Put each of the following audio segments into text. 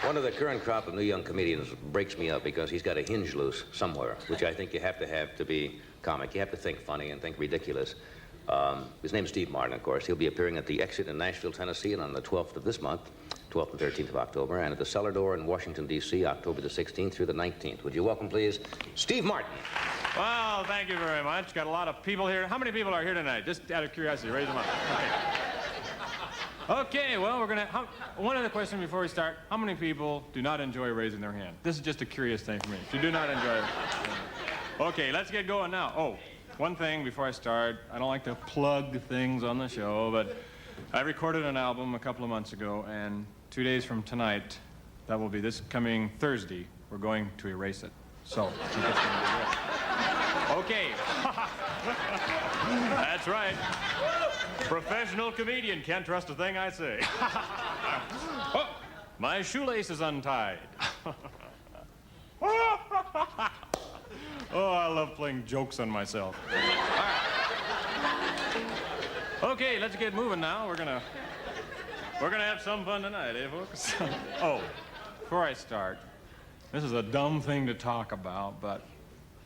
One of the current crop of new young comedians breaks me up because he's got a hinge loose somewhere, which I think you have to be comic. You have to think funny and think ridiculous. His name's Steve Martin, of course. He'll be appearing at the Exit in Nashville, Tennessee, and on the 12th of this month, 12th and 13th of October, and at the Cellar Door in Washington, D.C., October the 16th through the 19th. Would you welcome, please, Steve Martin? Well, thank you very much. Got a lot of people here. How many people are here tonight? Just out of curiosity, raise them up. Okay, well, we're going to... One other question before we start. How many people do not enjoy raising their hand? This is just a curious thing for me. If you do not enjoy it... Okay, let's get going now. Oh, one thing before I start. I don't like to plug things on the show, but I recorded an album a couple of months ago, and 2 days from tonight, that will be this coming Thursday, we're going to erase it. So, okay. That's right. Professional comedian, can't trust a thing I say. Oh, my shoelace is untied. Oh, I love playing jokes on myself. All right. Okay, let's get moving now. We're gonna have some fun tonight, eh, folks? Oh, before I start, this is a dumb thing to talk about, but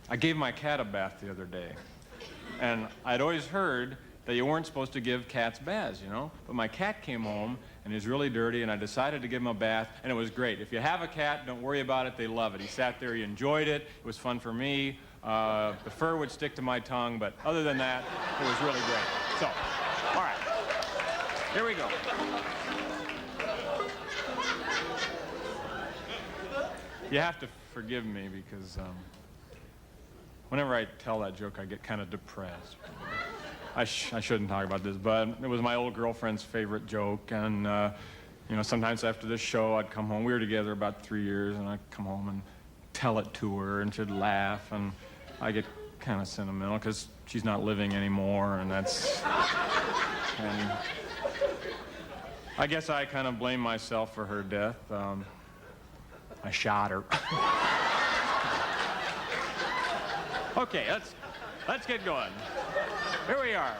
I gave my cat a bath the other day. And I'd always heard that you weren't supposed to give cats baths, you know? But my cat came home, and he's really dirty, and I decided to give him a bath, and it was great. If you have a cat, don't worry about it. They love it. He sat there, he enjoyed it. It was fun for me. The fur would stick to my tongue, but other than that, it was really great. So, all right. Here we go. You have to forgive me because whenever I tell that joke, I get kind of depressed. I shouldn't talk about this, but it was my old girlfriend's favorite joke, and you know, sometimes after this show, I'd come home. We were together about 3 years, and I'd come home and tell it to her, and she'd laugh, and I get kind of sentimental because she's not living anymore, and that's... And I guess I kind of blame myself for her death. I shot her. Okay, let's get going. Here we are.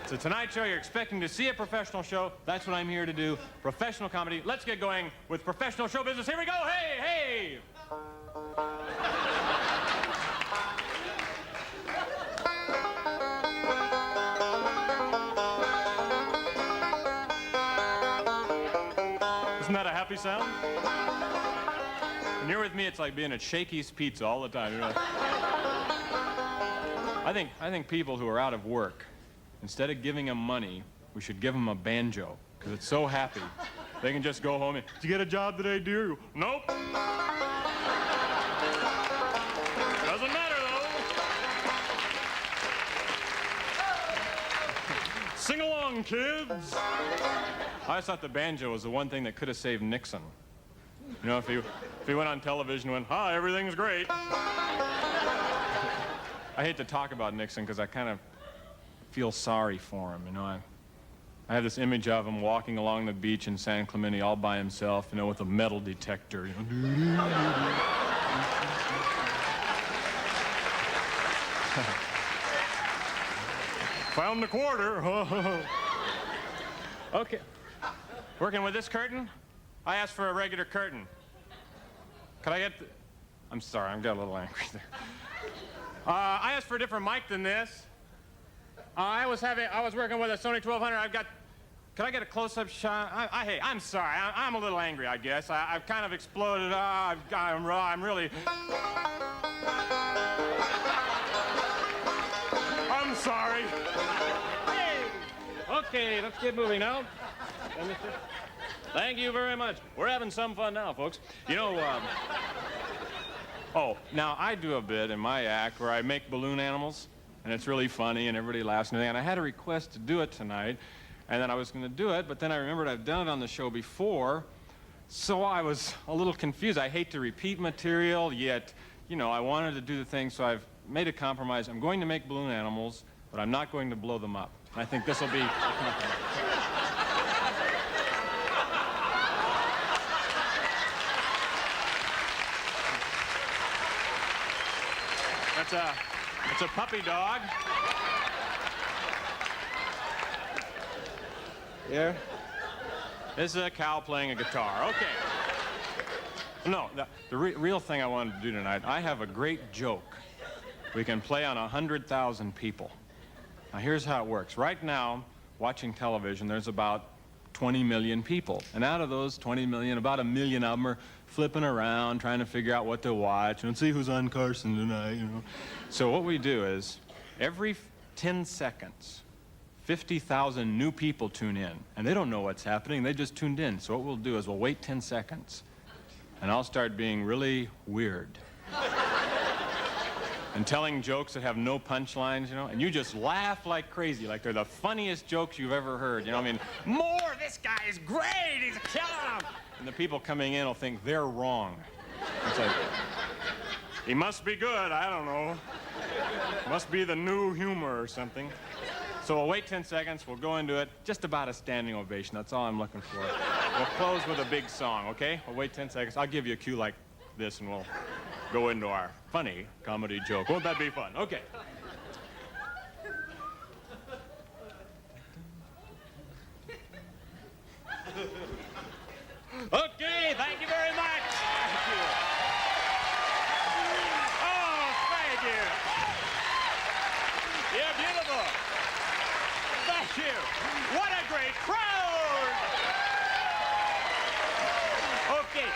It's a Tonight Show. You're expecting to see a professional show. That's what I'm here to do. Professional comedy. Let's get going with professional show business. Here we go. Hey, hey! Isn't that a happy sound? When you're with me, it's like being at Shakey's Pizza all the time. You know? I think people who are out of work, instead of giving them money, we should give them a banjo, because it's so happy. They can just go home and, did you get a job today, dear? Nope. Doesn't matter, though. Sing along, kids. I always thought the banjo was the one thing that could have saved Nixon. You know, if he went on television and went, hi, everything's great. I hate to talk about Nixon because I kind of feel sorry for him, you know. I have this image of him walking along the beach in San Clemente all by himself, you know, with a metal detector. You know. Found the quarter. Okay. Working with this curtain? I asked for a regular curtain. Could I get... I'm sorry, I got a little angry there. I asked for a different mic than this. I was working with a Sony 1200. Could I get a close-up shot? Hey, I'm sorry. I'm a little angry, I guess. I've kind of exploded. I'm really... I'm sorry. Hey! Okay, let's get moving now. Thank you very much. We're having some fun now, folks. You know, oh, now I do a bit in my act where I make balloon animals, and it's really funny, and everybody laughs and everything. And I had a request to do it tonight, and then I was going to do it, but then I remembered I've done it on the show before, so I was a little confused. I hate to repeat material, yet, you know, I wanted to do the thing, so I've made a compromise. I'm going to make balloon animals, but I'm not going to blow them up. And I think this will be... It's a puppy dog. Here. This is a cow playing a guitar. Okay. No, the real thing I wanted to do tonight, I have a great joke we can play on 100,000 people. Now, here's how it works. Right now, watching television, there's about 20 million people. And out of those 20 million, about 1 million of them are flipping around, trying to figure out what to watch and see who's on Carson tonight, you know. So what we do is, every 10 seconds, 50,000 new people tune in. And they don't know what's happening. They just tuned in. So what we'll do is we'll wait 10 seconds. And I'll start being really weird. And telling jokes that have no punchlines, you know, and you just laugh like crazy, like they're the funniest jokes you've ever heard, you know, I mean, more, this guy is great, he's a killer. And the people coming in will think they're wrong. It's like, he must be good, I don't know. Must be the new humor or something. So we'll wait 10 seconds, we'll go into it, just about a standing ovation, that's all I'm looking for. We'll close with a big song, okay? We'll wait 10 seconds, I'll give you a cue like this and we'll go into our funny comedy joke. Won't that be fun? Okay. Okay, thank you very much. Thank you. Oh, thank you. You're beautiful. Thank you. What a great crowd. Okay.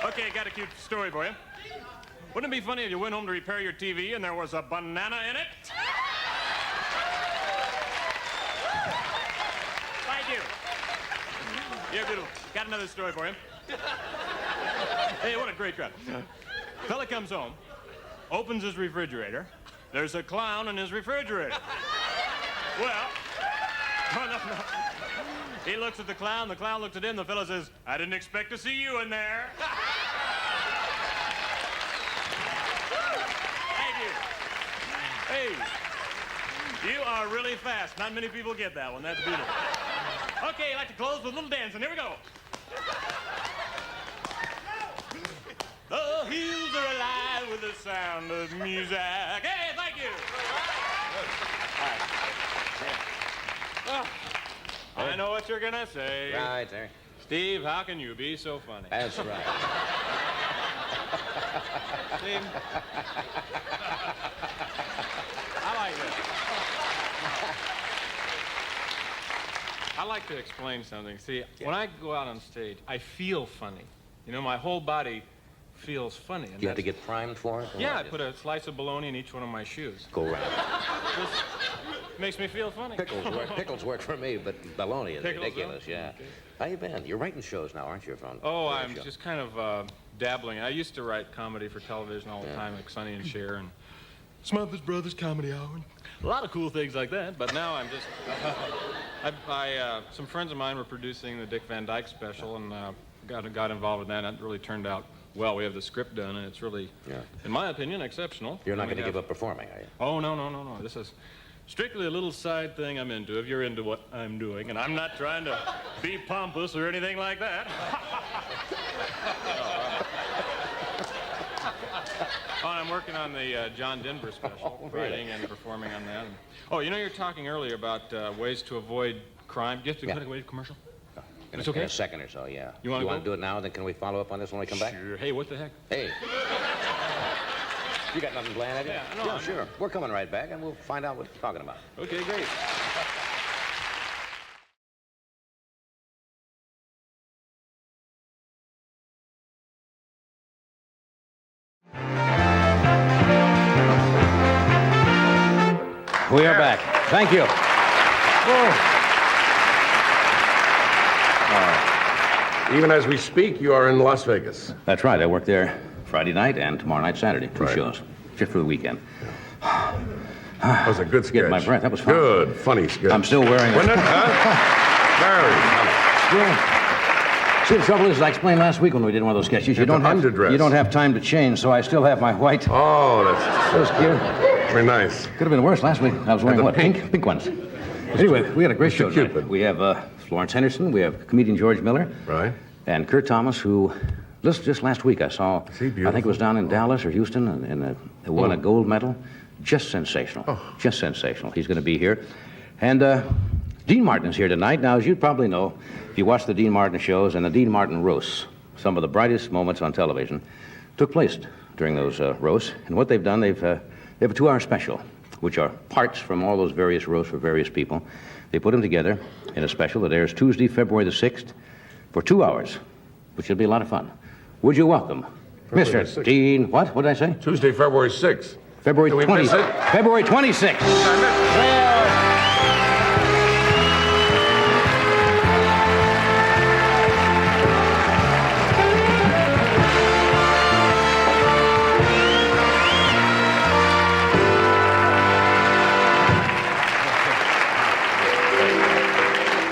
Okay, got a cute story for you. Wouldn't it be funny if you went home to repair your TV and there was a banana in it? Thank you. You're beautiful. Got another story for you. Hey, what a great crowd. Fella comes home, opens his refrigerator. There's a clown in his refrigerator. Well, no. He looks at the clown looks at him, the fella says, I didn't expect to see you in there. Thank you. Hey, you are really fast. Not many people get that one. That's beautiful. Okay, I'd like to close with a little dancing. Here we go. The hills are alive with the sound of music. Hey, thank you. All right. Oh. I know what you're gonna say. Right there. Steve, how can you be so funny? That's right. Steve? I like this. I like to explain something. See, when I go out on stage, I feel funny. You know, my whole body feels funny. And You have to get primed for it? Yeah, I put a slice of bologna in each one of my shoes. Go right. Just makes me feel funny. Pickles work for me, but bologna is Pickles, ridiculous, huh? yeah. Okay. How you been? You're writing shows now, aren't you, from? Oh, I'm just kind of dabbling. I used to write comedy for television all the time, like Sonny and Cher and Smothers Brothers Comedy Hour. A lot of cool things like that, but now I'm just... some friends of mine were producing the Dick Van Dyke special, and got involved with that, and that really turned out well. We have the script done, and it's really, in my opinion, exceptional. You're not going to give up performing, are you? Oh, no. This is strictly a little side thing I'm into, if you're into what I'm doing, and I'm not trying to be pompous or anything like that. Oh, I'm working on the John Denver special, writing and performing on that. Oh, you know, you're talking earlier about ways to avoid crime. Do you have to go to a commercial? It's okay? In a second or so, yeah. You want to do it now, then can we follow up on this when we come back? Sure. Hey, what the heck? Hey. You got nothing planned, have you? Yeah, no, Sure. We're coming right back, and we'll find out what you're talking about. Okay, great. We are back. Thank you. Even as we speak, you are in Las Vegas. That's right. I work there Friday night and tomorrow night, Saturday. Two shows. Just for the weekend. That was a good sketch. Get my breath. That was fun. Good, funny sketch. I'm still wearing Wasn't it? Huh? See, the trouble is, I explained last week when we did one of those sketches, you don't have time to change, so I still have my white. Oh, that's cute. very nice. Could have been worse last week. I was wearing the what? pink. Pink ones. Anyway, we had a great show tonight. Cupid. We have Florence Henderson, we have comedian George Miller, Right. and Kurt Thomas, who just last week I saw. Is he I think it was down in Dallas or Houston, and won a gold medal. Just sensational. Just sensational. He's going to be here, and Dean Martin is here tonight. Now, as you probably know, if you watch the Dean Martin shows and the Dean Martin roasts, some of the brightest moments on television took place during those roasts. And what they've done, they have a 2-hour special, which are parts from all those various roasts for various people. They put them together in a special that airs Tuesday, February the 6th, for 2 hours, which will be a lot of fun. Would you welcome Mr. Dean, what did I say? Tuesday, February 6th. February Did we miss 20th. it? February 26th.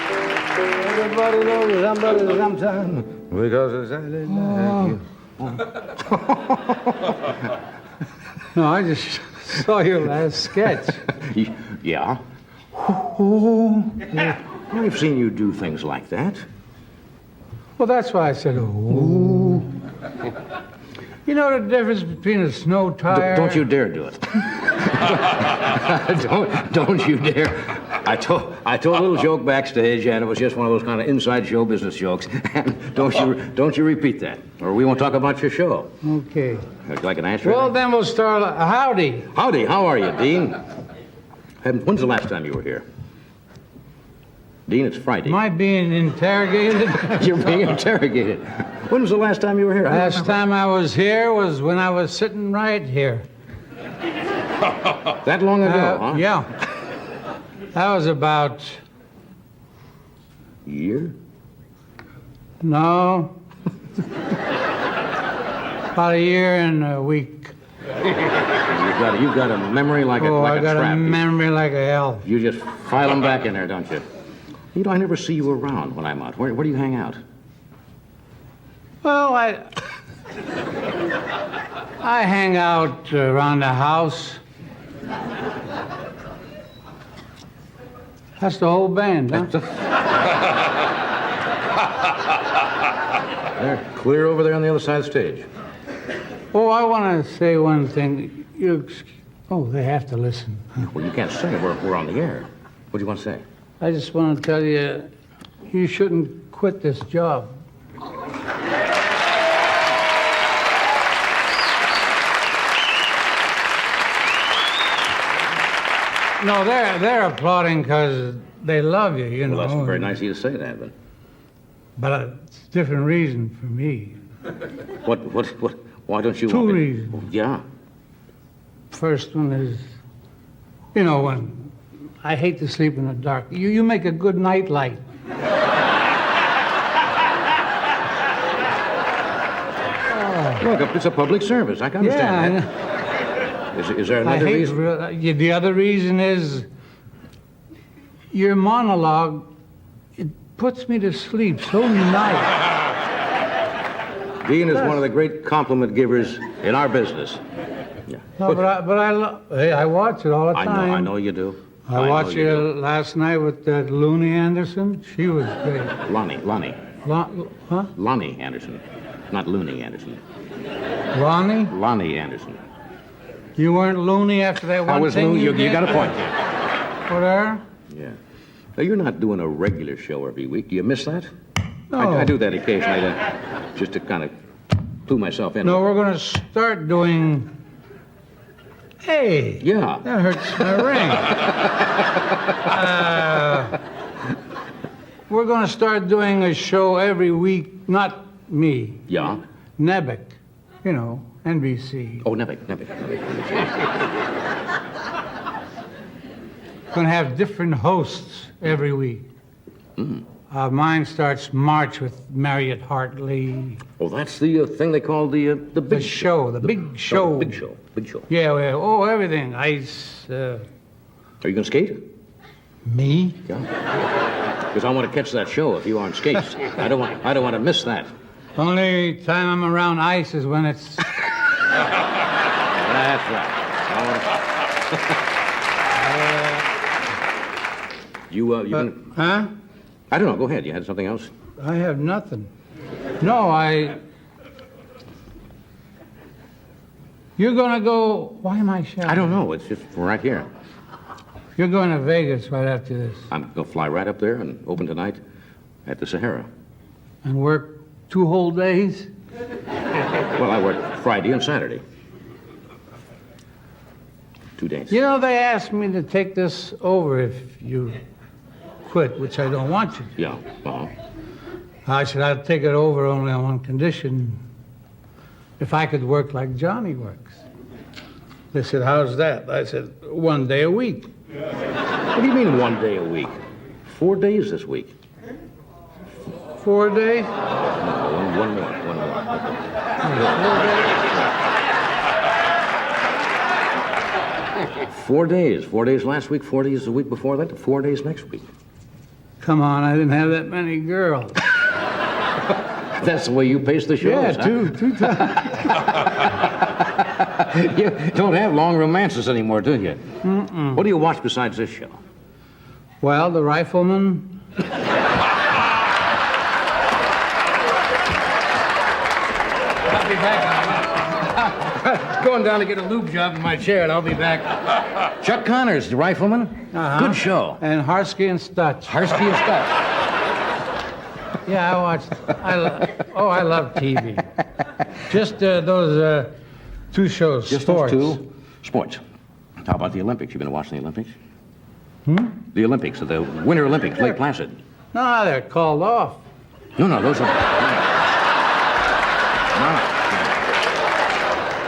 Everybody knows somebody sometime because I like you. No, I just saw your last sketch. Yeah. I've seen you do things like that. Well, that's why I said, oh. You know the difference between a snow tire? Don't you dare do it. don't you dare. I told a little joke backstage, and it was just one of those kind of inside show business jokes. And don't you repeat that, or we won't talk about your show. Okay. Would you like an answer? Well, then we'll start. Howdy. Howdy, how are you, Dean? When's the last time you were here? Dean, it's Friday. Am I being interrogated? You're being interrogated. When was the last time you were here? Last time I was here was when I was sitting right here. That long ago, huh? Yeah. That was about, Year? no, about a year and a week. You've got a memory like a Oh, I got trap. a memory like a elf. You just file them back in there, don't you? You know, I never see you around when I'm out. Where do you hang out? Well, I hang out around the house. That's the whole band, huh? They're clear over there on the other side of the stage. Oh, I want to say one thing. Oh, they have to listen. Well, you can't say. We're on the air. What do you want to say? I just want to tell you, you shouldn't quit this job. No, they're applauding because they love you, you know. Well, that's very nice of you to say that, but But it's a different reason for me. what, why don't you Two want me? reasons. Yeah. First one is, you know, when I hate to sleep in the dark. You make a good night light. Look, it's a public service. I can understand that. Is there I another hate reason? the other reason is your monologue. It puts me to sleep so nice. Dean is one of the great compliment givers in our business. Yeah. No, hey, I watch it all the time. I know you do. I watched know you you last night with that Looney Anderson. She was great. Lonnie. Huh? Lonnie Anderson. Not Looney Anderson. Lonnie? Lonnie Anderson. You weren't loony after that one I was thing Looney. you You did? got a point. Whatever? Yeah. Now, you're not doing a regular show every week. Do you miss that? No. I do that occasionally just to kind of clue myself in. No, we're going to start doing... Hey. Yeah. That hurts my ring. We're going to start doing a show every week. Not me. Yeah? Nebic. You know, NBC. Oh, Nevick. Going to have different hosts every week. Mine starts March with Marriott Hartley. Oh, that's the thing they call the big The show, the big show. Big show. Big show. Yeah, well, oh, everything. Ice. Are you going to skate? Me? Yeah. Because I want to catch that show if you are on skates. I don't want to miss that. Only time I'm around ice is when it's. That's right. You Huh? I don't know. Go ahead. You had something else? I have nothing. No, You're gonna go. Why am I shouting? I don't know. It's just right here. You're going to Vegas right after this I'm going to fly right up there and open tonight at the Sahara. and work 2 whole days? Well, I work Friday and Saturday. 2 days. You know, they asked me to take this over if you quit, which I don't want you to. Yeah, uh-huh. I said I'd take it over only on one condition, if I could work like Johnny works. They said, how's that? I said, 1 day a week. What do you mean 1 day a week? 4 days this week. 4 days? No, one more. 4 days. 4 days last week, 4 days the week before that, 4 days next week. Come on, I didn't have that many girls. That's the way you pace the shows, Yeah, two times. You don't have long romances anymore, do you? Mm-mm. What do you watch besides this show? Well, the Rifleman. I'll be back. Going down to get a lube job in my chair, and I'll be back. Chuck Connors, the Rifleman. Uh-huh. Good show. And Harsky and Stutz. Harsky and Stutz. Yeah, I watched. I love TV. Just those 2 shows. Just sports. those 2 sports. How about the Olympics? You been watching the Olympics? The Olympics, the Winter Olympics, Lake Placid. No, they're called off. No, those are... No.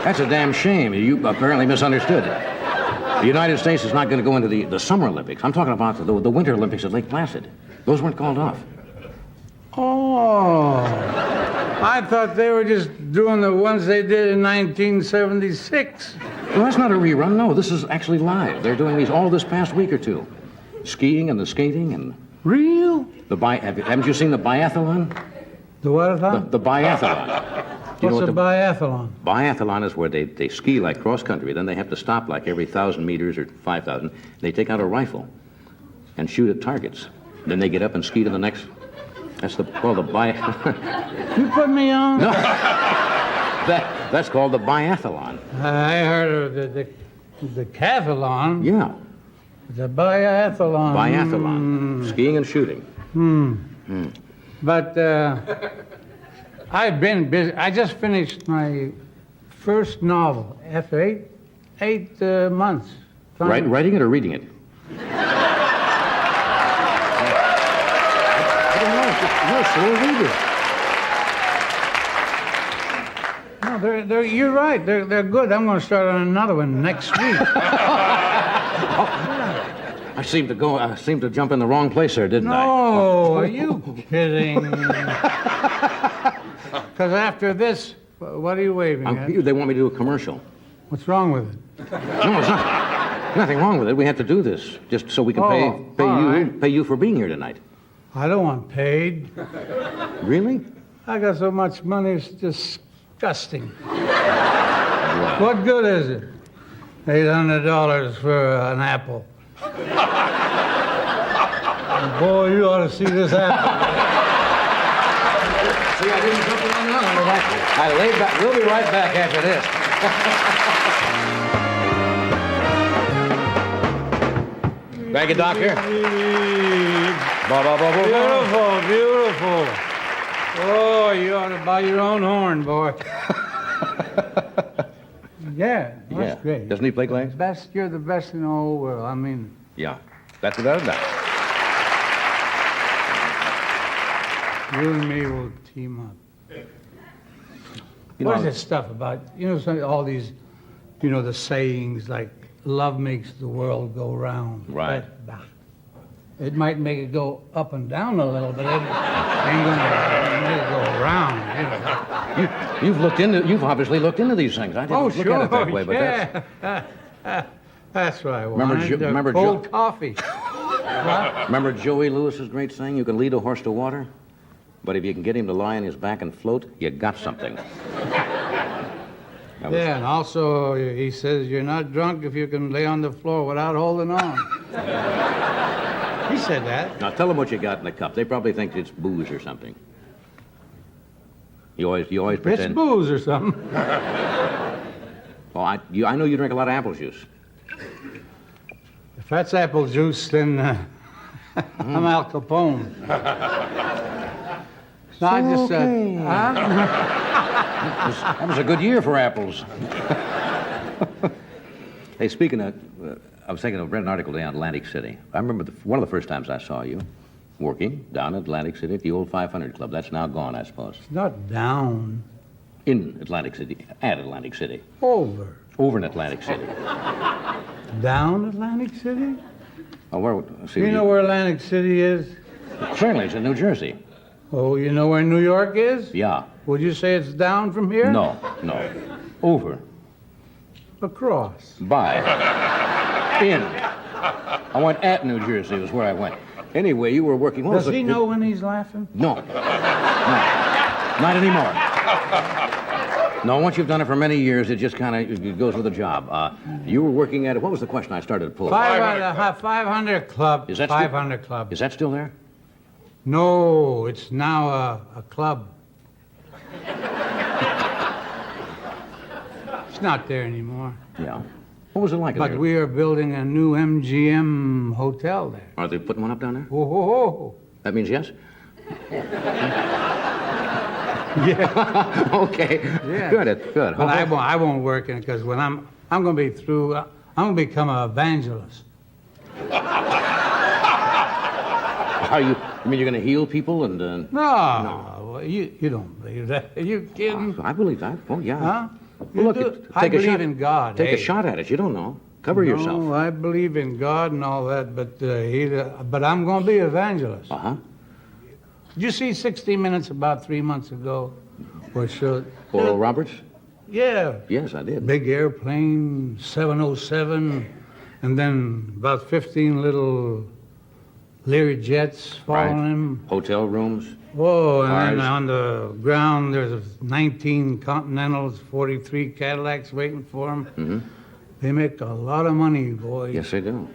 That's a damn shame. You apparently misunderstood. The United States is not going to go into the Summer Olympics. I'm talking about the Winter Olympics at Lake Placid. Those weren't called off. Oh, I thought they were just doing the ones they did in 1976. Well, that's not a rerun. No, this is actually live. They're doing these all this past week or 2. Skiing and the skating and... Real? Haven't you seen the biathlon? The what? The biathlon. What's a biathlon? Biathlon is where they ski like cross country. Then they have to stop like every 1,000 meters or 5,000. They take out a rifle and shoot at targets. Then they get up and ski to the next. That's the biathlon. You put me on? No. That's called the biathlon. I heard of the cathalon. Yeah. The biathlon. Biathlon. Skiing and shooting. But I've been busy. I just finished my first novel after eight months. Writing it or reading it? I don't know. You're a slow reader. No, you're right. They're good. I'm going to start on another one next week. I seem to jump in the wrong place there, didn't I? No, are you kidding? Because after this, what are you waving at? They want me to do a commercial. What's wrong with it? No, it's not. Nothing wrong with it. We have to do this just so we can pay you for being here tonight. I don't want paid. Really? I got so much money, it's disgusting. What good is it? $800 for an apple. Boy, you ought to see this apple. See, I didn't jump in on that one. I laid back. We'll be right back after this. Thank you, Doctor. Beautiful, beautiful. Oh, you ought to buy your own horn, boy. Yeah, that's great. Doesn't he play class? You're the best in the whole world. I mean, Yeah, that's without a doubt. you and me will team up. What is this stuff about? All these, the sayings like, love makes the world go round. Right. It might make it go up and down a little, but it ain't going to make it go around. You've obviously looked into these things. I didn't look at it that way, but that's what I wanted. Remember cold coffee. What? Remember Joey Lewis's great saying, you can lead a horse to water, but if you can get him to lie on his back and float, you got something. Yeah, and also he says you're not drunk if you can lay on the floor without holding on. He said that. Now tell them what you got in the cup. They probably think it's booze or something. You always pretend. It's booze or something. Well, I know you drink a lot of apple juice. If that's apple juice, then I'm Al Capone. No, I just said, huh? That was a good year for apples. Hey, speaking of, I was thinking of, read an article today on Atlantic City. I remember one of the first times I saw you working down at Atlantic City at the old 500 Club. That's now gone, I suppose. It's not down. In Atlantic City, at Atlantic City. Over. Over in Atlantic City. Down Atlantic City? Oh, where? See, You know where Atlantic City is? Certainly, it's in New Jersey. Oh, you know where New York is? Yeah. Would you say it's down from here? No. Over. Across. By. In. I went at New Jersey was where I went. Anyway, you were working. Does he know when he's laughing? No. Not anymore. No, once you've done it for many years, it just kind of goes with the job. You were working at, what was the question I started to pull? 500 Club. Is that 500 Club. Is that still there? No, it's now a club. It's not there anymore. Yeah. What was it like But there? we are building a new MGM hotel there. Are they putting one up down there? Oh, ho, ho. That means yes? Yeah. Okay. Yeah. Good. But I won't work in it because when I'm going to be through, I'm going to become an evangelist. Are you mean you're going to heal people and... No, you don't believe that. Are you kidding? I believe that. Oh, yeah. Huh? Well, look, do? take I a believe shot. in God. Take a hey. shot at it. You don't know. Cover yourself. No, I believe in God and all that, but but I'm going to be an evangelist. Uh-huh. Did you see 60 Minutes about 3 months ago? Where showed, Oral Roberts? yeah, Yes, I did. big airplane, 707, and then about 15 little Lear jets following Right. him. Hotel rooms. Whoa, and then Cars. on the ground there's 19 Continentals, 43 Cadillacs waiting for him. Mm-hmm. They make a lot of money, boy. Yes, they do.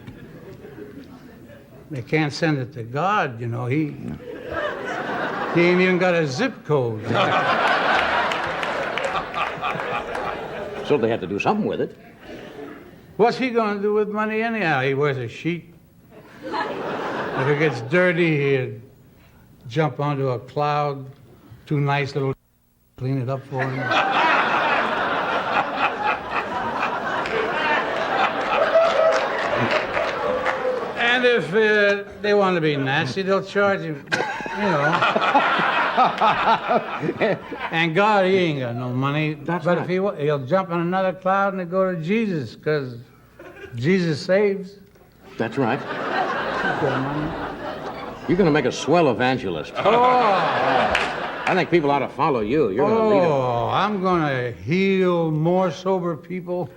They can't send it to God, you know. He ain't even got a zip code. So they had to do something with it. What's he going to do with money anyhow? He wears a sheet. If it gets dirty, he'd jump onto a cloud. Two nice little clean it up for him. And if they want to be nasty, they'll charge him, you know. And God, he ain't got no money. That's but right. if he'll jump on another cloud and go to Jesus, because Jesus saves. That's right. He's got money. You're going to make a swell evangelist. I think people ought to follow you. You're going to lead them. Oh, I'm going to heal more sober people.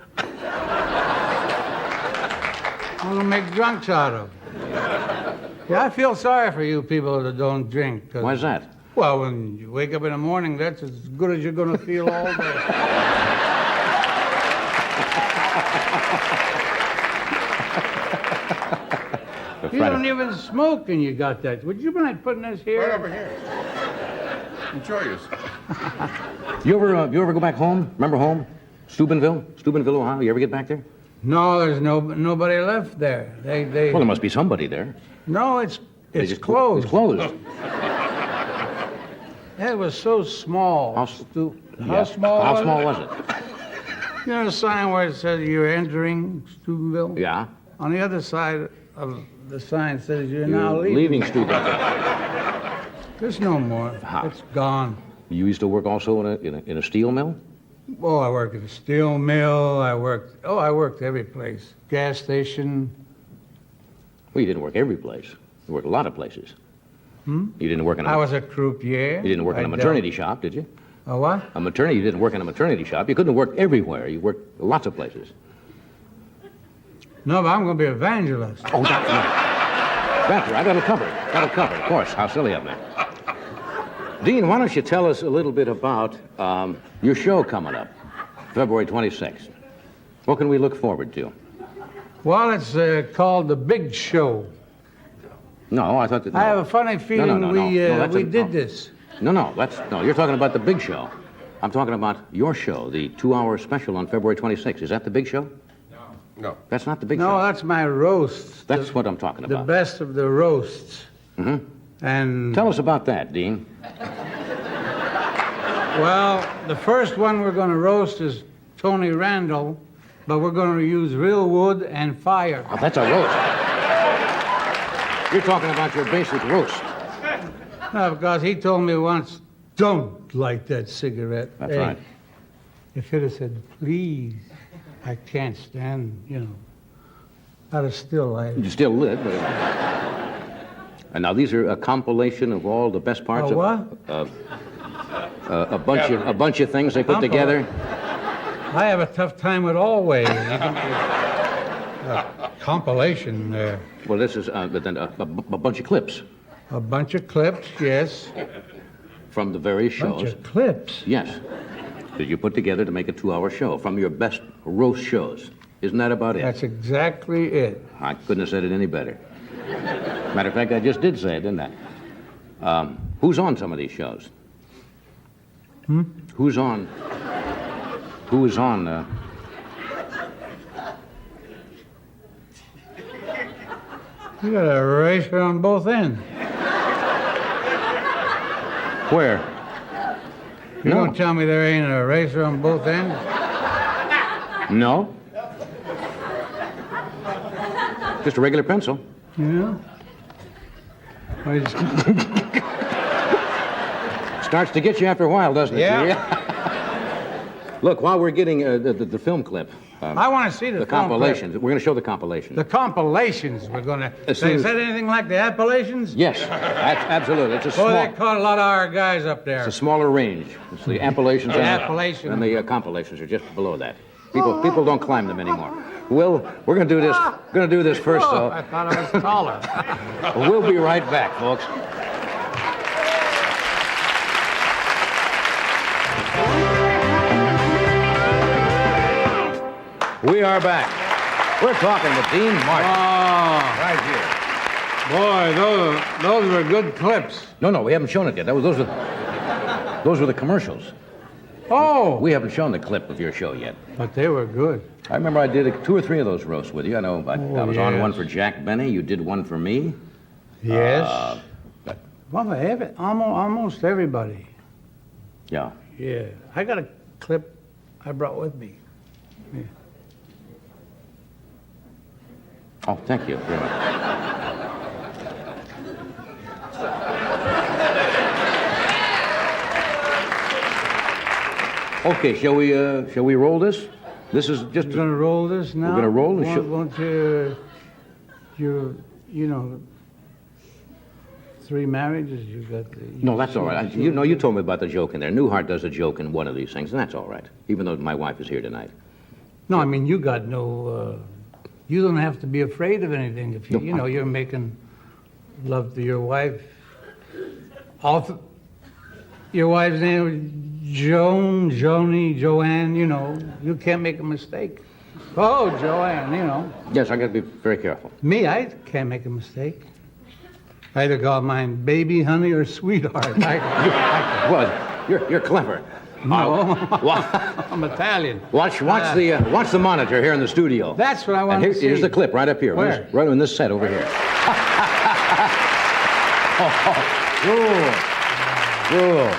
I'm going to make drunks out of them. Yeah, I feel sorry for you people that don't drink. Why's that? Well, when you wake up in the morning, that's as good as you're going to feel all day. You don't even smoke and you got that. Would you mind putting this here? Right over here. Enjoy yourself. You ever go back home? Remember home? Steubenville, Ohio. You ever get back there? No, there's nobody left there. They Well, there must be somebody there. No, it's It's closed. closed. It was so small. How How small How was small it? was it? You know the sign where it says you're entering Steubenville? Yeah. On the other side of the sign says you're You're now leaving Steubenville. There's no more. It's gone. You used to work also in a steel mill? Oh, I worked at a steel mill. I worked every place. Gas station. Well, you didn't work every place. You worked a lot of places. You didn't work in I a, was a croupier. you didn't work in a maternity shop, did you? A what? You didn't work in a maternity shop. You couldn't have worked everywhere. You worked lots of places. No, but I'm going to be evangelist. Oh, that's right. That's right. That'll cover it. Of course. How silly of me. Dean, why don't you tell us a little bit about your show coming up, February 26th? What can we look forward to? Well, it's called The Big Show. No, I thought that... No. I have a funny feeling No, we that's did this. No, you're talking about the big show. I'm talking about your show, the 2-hour special on February 26th. Is that the big show? No. That's not the big No, show. that's my roast. That's what I'm talking The about. best of the roasts. Mm-hmm. And, Tell us about that, Dean. well, the first one we're going to roast is Tony Randall, but we're going to use real wood and fire. Oh, that's a roast. You're talking about your basic roast. No, because he told me once, don't light that cigarette. That's Hey, right. If he'd have said, please, I can't stand, I'd have still lighted. You still live, but... And now these are a compilation of all the best parts A what? a bunch of things they put together. I have a tough time with all ways. Compilation there. Well, this is but then a bunch of clips A bunch of clips, yes. from the various shows. Bunch of clips. Yes, that you put together to make a 2-hour show from your best roast shows. Isn't that about it? That's exactly it. I couldn't have said it any better. Matter of fact, I just did say it, didn't I? Who's on some of these shows? Who's on? Who is on? You got a eraser on both ends. Where? You No. don't tell me there ain't an eraser on both ends? No. Just a regular pencil. Yeah. I just- Starts to get you after a while, doesn't it? Yeah. Look, while we're getting the film clip, I want to see the the film clip. compilations, we're going to show the compilation. The compilations we're going to... As soon Is as- that anything like the Appalachians? Yes, absolutely. It's a Boy, they small, caught a lot of our guys up there. it's a smaller range. It's the Appalachians The and Appalachian. and the compilations are just below that. People don't climb them anymore. We're going to do this. Going to do this first, Oh, though. I thought I was taller. We'll be right back, folks. We are back. We're talking to Dean Martin Oh, right here. boy, those were good clips. No, we haven't shown it yet. Those were the commercials. Oh, We haven't shown the clip of your show yet. but they were good. I remember I did 2 or 3 of those roasts with you. I know I was on yes. one for Jack Benny. You did one for me. Yes. but- Well, almost everybody. Yeah. Yeah. I got a clip I brought with me. Oh, thank you very much. Okay, shall we roll this? This is just We're going to roll this now? gonna roll and Won't you know, 3 marriages, you got the... no, that's all right. You told me about the joke in there. Newhart does a joke in one of these things, and that's all right. Even though my wife is here tonight. No, I mean, you got no... you don't have to be afraid of anything if you, No, you're making love to your wife. Your wife's name is Joan, Joni, Joanne, you can't make a mistake. Oh, Joanne, Yes, I got to be very careful. Me, I can't make a mistake. I either call mine baby, honey, or sweetheart. Well, you're clever. No, Wa- I'm Italian. Watch the monitor here in the studio. That's what I And want to see. here's the clip right up here. Where? Right in this set over here. Cool.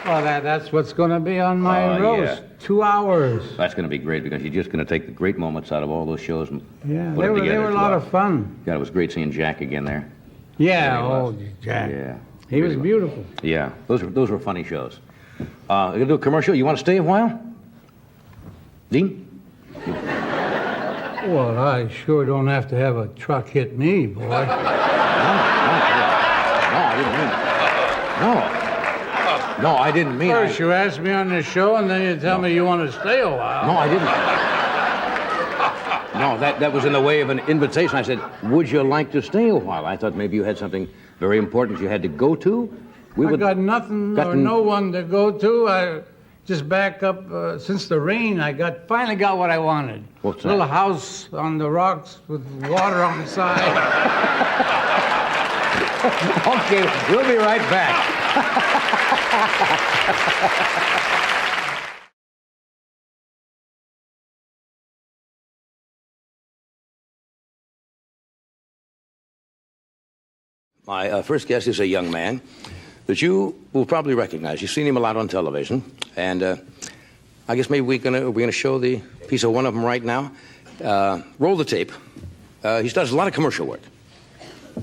Well, that's what's going to be on my Oh, roast. yeah. 2 hours. That's going to be great because you're just going to take the great moments out of all those shows and Yeah, put they them were together. a lot of fun. God, it was great seeing Jack again there. Yeah, he oh, was. Jack. Yeah. He was Really was. beautiful. Yeah, those were funny shows. We're going to do a commercial. You want to stay a while? Dean? Well, I sure don't have to have a truck hit me, boy. No, I didn't mean it. No, I didn't mean it. First, you asked me on the show, and then you tell me you want to stay a while. No, I didn't. No, that was in the way of an invitation. I said, would you like to stay a while? I thought maybe you had something very important you had to go to. I got nothing or no one to go to. I just back up. Since the rain, I finally got what I wanted. What's that? Little house on the rocks with water on the side. Okay, we'll be right back. My first guest is a young man that you will probably recognize. You've seen him a lot on television, and I guess maybe we're gonna show the piece of one of them right now. Roll the tape. He does a lot of commercial work.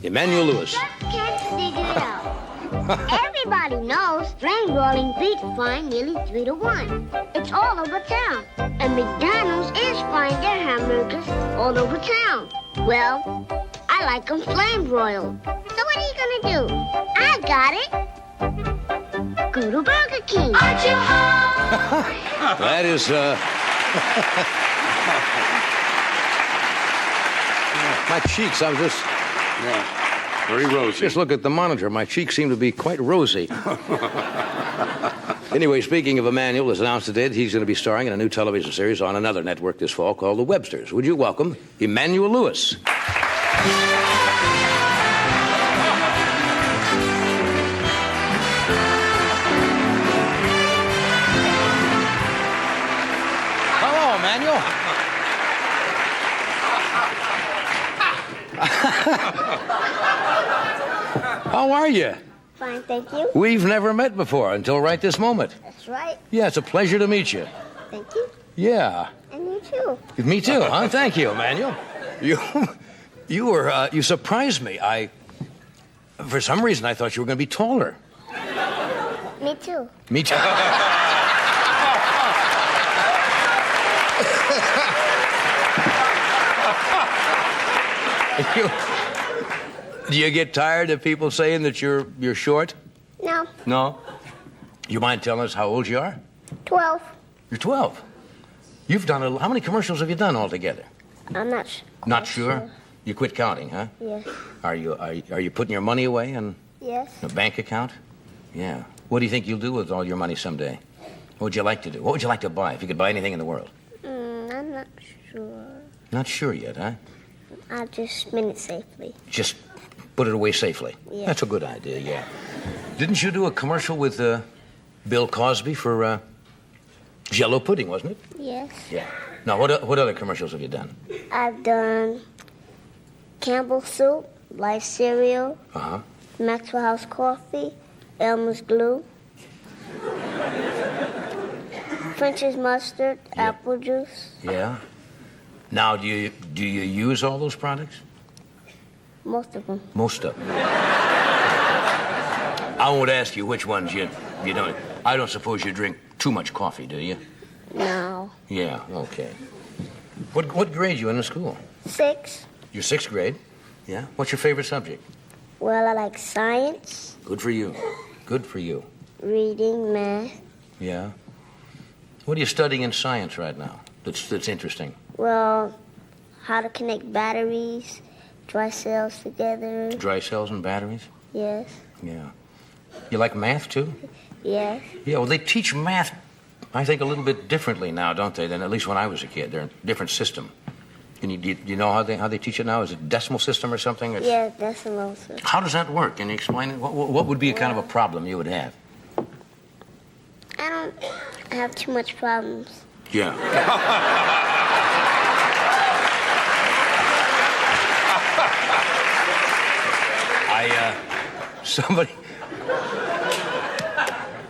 Emmanuel Lewis. Just can't figure it out. Everybody knows train rolling beats flying nearly 3-to-1. It's all over town. And McDonald's is flying their hamburgers all over town. Well, I like them flame broiled. So what are you gonna do? I got it. Go to Burger King. Aren't you home? That is, my cheeks, I'm just... Yeah. Very rosy. Just look at the monitor. My cheeks seem to be quite rosy. Anyway, speaking of Emmanuel, as announced today, that he's going to be starring in a new television series on another network this fall called The Websters. Would you welcome Emmanuel Lewis? Hello, Emmanuel. How are you? Fine, thank you. We've never met before until right this moment. That's right. Yeah, it's a pleasure to meet you. Thank you. Yeah. And you too. Me too, huh? Thank you, Emmanuel. You surprised me. For some reason, I thought you were going to be taller. Me too. Me too. Do you get tired of people saying that you're short? No. No? You mind telling us how old you are? 12. You're 12. You've done how many commercials have you done altogether? I'm not sure. Not sure? You quit counting, huh? Yes. Are you putting your money away in Yes. a bank account? Yeah. What do you think you'll do with all your money someday? What would you like to do? What would you like to buy if you could buy anything in the world? I'm not sure. Not sure yet, huh? I'll just spend it safely. Just put it away safely. Yeah. That's a good idea, yeah. Didn't you do a commercial with Bill Cosby for Jell-O pudding, wasn't it? Yes. Yeah. Now, what other commercials have you done? I've done Campbell's soup, Life cereal, Uh-huh. Maxwell House coffee, Elmer's glue, French's mustard, Yeah. apple juice. Yeah. Now, do you use all those products? Most of them. Most of them. I won't ask you which ones you don't. I don't suppose you drink too much coffee, do you? No. Yeah, okay. What grade you in school? 6. You're 6th grade? Yeah. What's your favorite subject? Well, I like science, Good for you. Good for you. reading, math. Yeah. What are you studying in science right now that's interesting? Well, how to connect batteries, dry cells together. Dry cells and batteries? Yes. Yeah. You like math, too? Yes. Yeah, well, they teach math, I think, a little bit differently now, don't they, than at least when I was a kid. They're a different system. Do you know how they teach it now? Is it decimal system or something? Yeah, decimal system. How does that work? Can you explain it? What would be a kind of a problem you would have? I don't have too much problems. Yeah.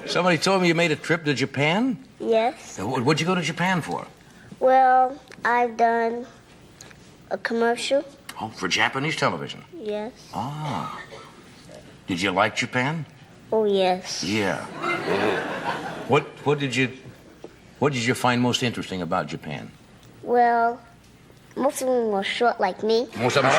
Somebody told me you made a trip to Japan? Yes. What'd you go to Japan for? Well, I've done a commercial. Oh, for Japanese television. Yes. Ah. Did you like Japan? Oh, yes. Yeah. What did you find most interesting about Japan? Well, most of them were short like me. Most of them.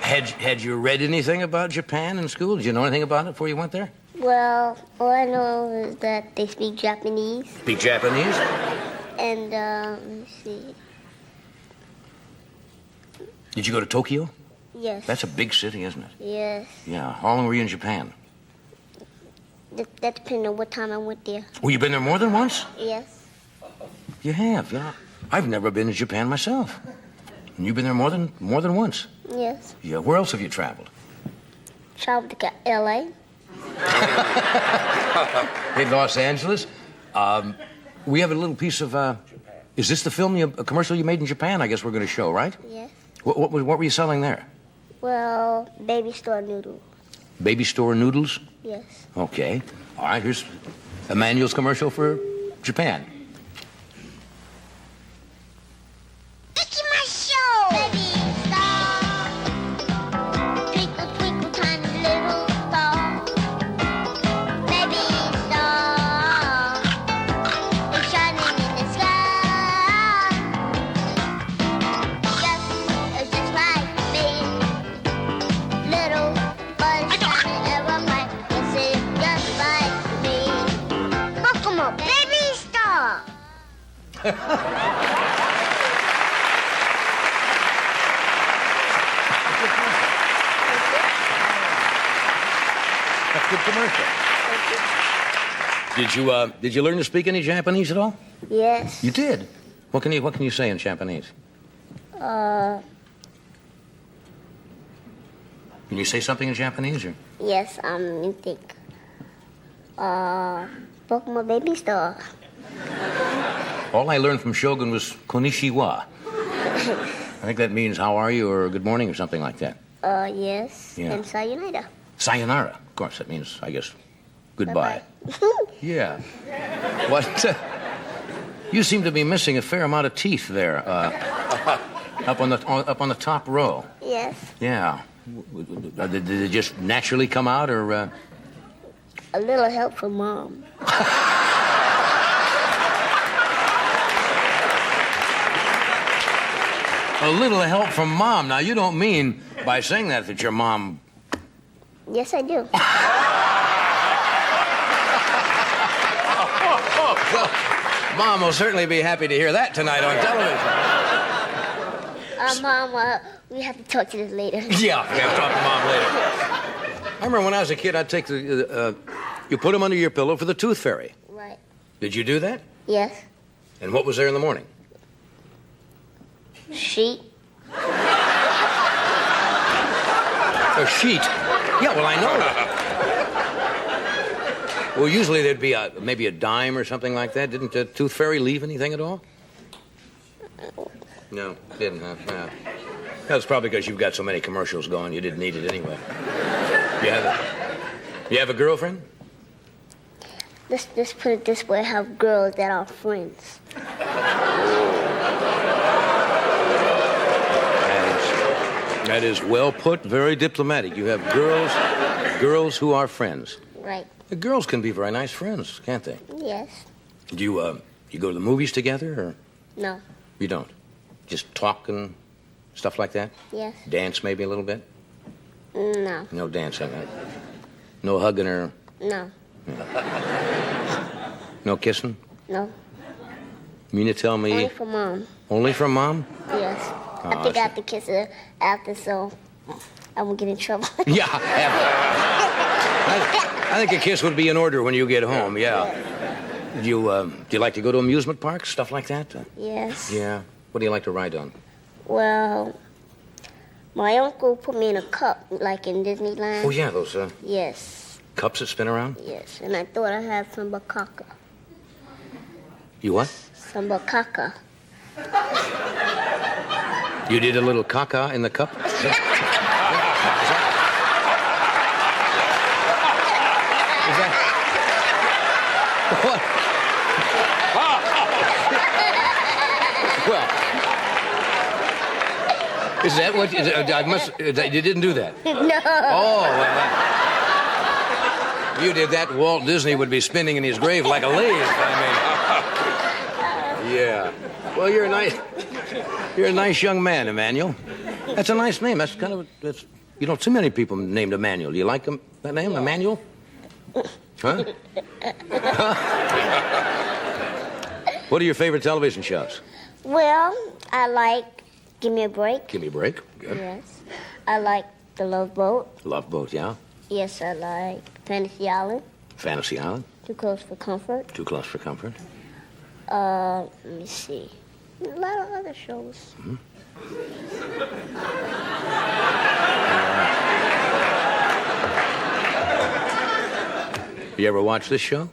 Had you read anything about Japan in school? Did you know anything about it before you went there? Well, all I know is that they speak Japanese. Speak Japanese? And, let me see. Did you go to Tokyo? Yes. That's a big city, isn't it? Yes. Yeah. How long were you in Japan? That depends on what time I went there. Well, you been there more than once? Yes. You have, yeah. I've never been to Japan myself. And you've been there more than once. Yes. Yeah. Where else have you traveled? Traveled to L.A. In Los Angeles. We have a little piece of, is this the film, a commercial you made in Japan? I guess we're going to show, right? Yes. What were you selling there? Well, baby store noodles. Baby store noodles? Yes. Okay. All right, here's Emmanuel's commercial for Japan. It's my show! Baby star, twinkle, twinkle, tiny little star. Baby star, it's shining in the sky. Yes, it's just like me. Little, but it's shining ever bright. Yes, it's just like me. Oh, come on, baby star. That's a good commercial. Did you learn to speak any Japanese at all? Yes. You did. What can you say in Japanese? Uh, Can you say something in Japanese or? yes, you think. Pokemon baby star. All I learned from Shogun was konnichiwa. I think that means how are you or good morning or something like that. Yes. Yeah. And sayonara. Sayonara. Of course, that means, I guess, goodbye. Bye-bye. Yeah. What? You seem to be missing a fair amount of teeth there, up on the top row. Yes. Yeah. Did they just naturally come out, or? A little help from Mom. A little help from Mom. Now, you don't mean by saying that your mom. Yes, I do. Well, Mom will certainly be happy to hear that tonight on television. Mom, we have to talk to this later. Yeah, we have to talk to Mom later. I remember when I was a kid, I'd take you put them under your pillow for the tooth fairy. Right. Did you do that? Yes. And what was there in the morning? Sheet. A sheet. Yeah, well, I know that. Well, usually there'd be maybe a dime or something like that. Didn't the tooth fairy leave anything at all? No, didn't, huh? No. That was probably because you've got so many commercials going, you didn't need it anyway. You have a girlfriend? Let's put it this way, I have girls that are friends. That is well put, very diplomatic. You have girls who are friends. Right. The girls can be very nice friends, can't they? Yes. Do you go to the movies together, or No. you don't? Just talk and stuff like that? Yes. Dance maybe a little bit? No. No dancing, huh? No hugging or No. no kissing? No. You mean to tell me Only for Mom. only from Mom? Yes. Oh, I think I I have to kiss her after, so I won't get in trouble. Yeah. I think a kiss would be in order when you get home, yeah. Do you like to go to amusement parks, stuff like that? Yes. Yeah. What do you like to ride on? Well, my uncle put me in a cup, like in Disneyland. Oh, yeah, those Yes. cups that spin around? Yes. And I thought I had some bakaka. You what? Some bakaka. You did a little caca in the cup? Is that... What? Well, is that what you didn't do that? No. Oh, well, you did that, Walt Disney would be spinning in his grave like a lathe. I mean, yeah. Well, you're a nice young man, Emmanuel. That's a nice name. That's you don't see many people named Emmanuel. Do you like that name, yeah. Emmanuel? Huh? What are your favorite television shows? Well, I like Give Me a Break. Give Me a Break. Good. Yes. I like The Love Boat. Love Boat, yeah. Yes, I like Fantasy Island. Fantasy Island. Too Close for Comfort. Too Close for Comfort. Let me see. A lot of other shows. Mm-hmm. You ever watch this show?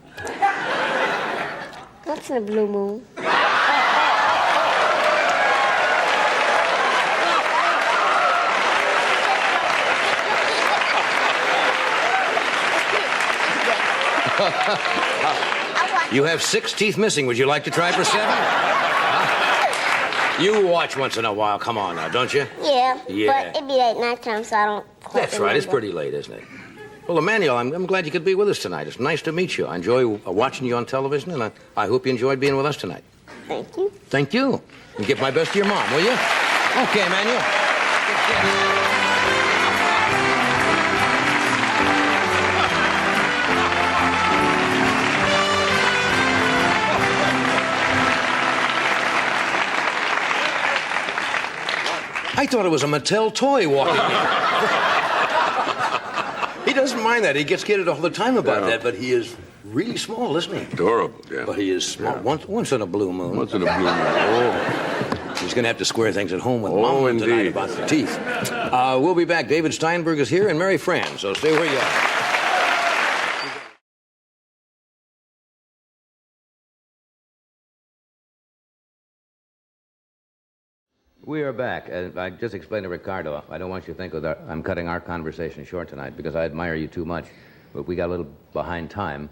Not once in a blue moon. You have 6 teeth missing. Would you like to try for 7? Huh? You watch once in a while. Come on now, don't you? Yeah, Yeah. but it'd be late nighttime, so I don't quite That's right. It's remember. pretty late, isn't it? Well, Emmanuel, I'm glad you could be with us tonight. It's nice to meet you. I enjoy watching you on television, and I hope you enjoyed being with us tonight. Thank you. Thank you. And give my best to your mom, will you? Okay, Emmanuel. I thought it was a Mattel toy walking in. He doesn't mind that. He gets kidded all the time about that, but he is really small, isn't he? Adorable, yeah. But he is small. Once in a blue moon. Once in a blue moon. Oh. He's going to have to square things at home with Oh, Mom tonight indeed. about the teeth. We'll be back. David Steinberg is here and Mary Fran, so stay where you are. We are back. I just explained to Ricardo, I don't want you to think that I'm cutting our conversation short tonight because I admire you too much, but we got a little behind time,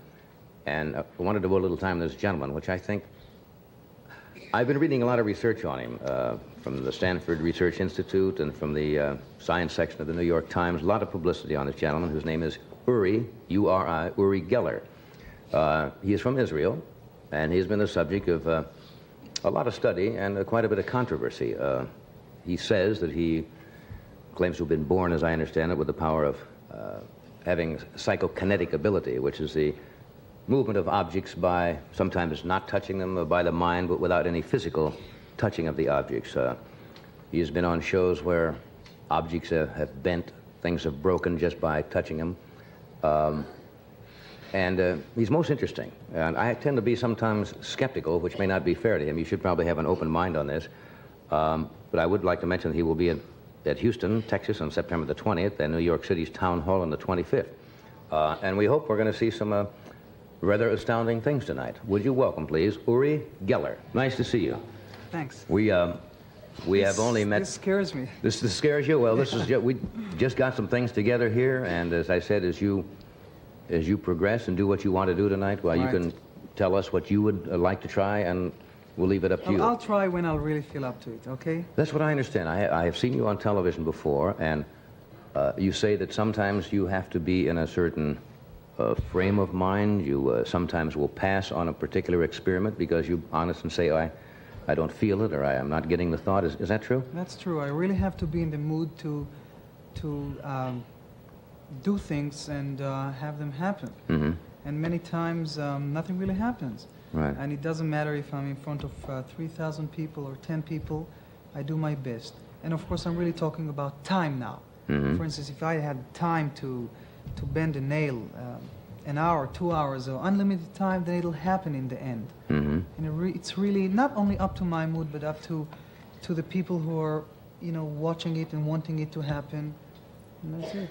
and I wanted to devote a little time to this gentleman, which I think, I've been reading a lot of research on him, from the Stanford Research Institute and from the science section of the New York Times, a lot of publicity on this gentleman whose name is Uri, U-R-I, Uri Geller. He is from Israel, and he's been the subject of a lot of study and quite a bit of controversy. He says that he claims to have been born, as I understand it, with the power of having psychokinetic ability, which is the movement of objects by sometimes not touching them by the mind, but without any physical touching of the objects. He has been on shows where objects have bent, things have broken just by touching them. And he's most interesting. And I tend to be sometimes skeptical, which may not be fair to him. You should probably have an open mind on this. But I would like to mention that he will be at Houston, Texas on September the 20th, and New York City's Town Hall on the 25th. And we hope we're going to see some rather astounding things tonight. Would you welcome, please, Uri Geller. Nice to see you. Thanks. We have only met... This scares me. This scares you? Well, this is we just got some things together here, and as I said, as you progress and do what you want to do tonight, well, you Right. can tell us what you would like to try, and we'll leave it up to you. I'll try when I'll really feel up to it, okay? That's what I understand. I have seen you on television before, and you say that sometimes you have to be in a certain frame of mind. You sometimes will pass on a particular experiment because you're honest and say, I don't feel it, or I am not getting the thought. Is that true? That's true. I really have to be in the mood to do things and have them happen. Mm-hmm. And many times, nothing really happens. Right. And it doesn't matter if I'm in front of 3,000 people or 10 people, I do my best. And of course, I'm really talking about time now. Mm-hmm. For instance, if I had time to bend a nail, an hour, 2 hours, or unlimited time, then it'll happen in the end. Mm-hmm. And it's really not only up to my mood, but up to the people who are, watching it and wanting it to happen. And that's it.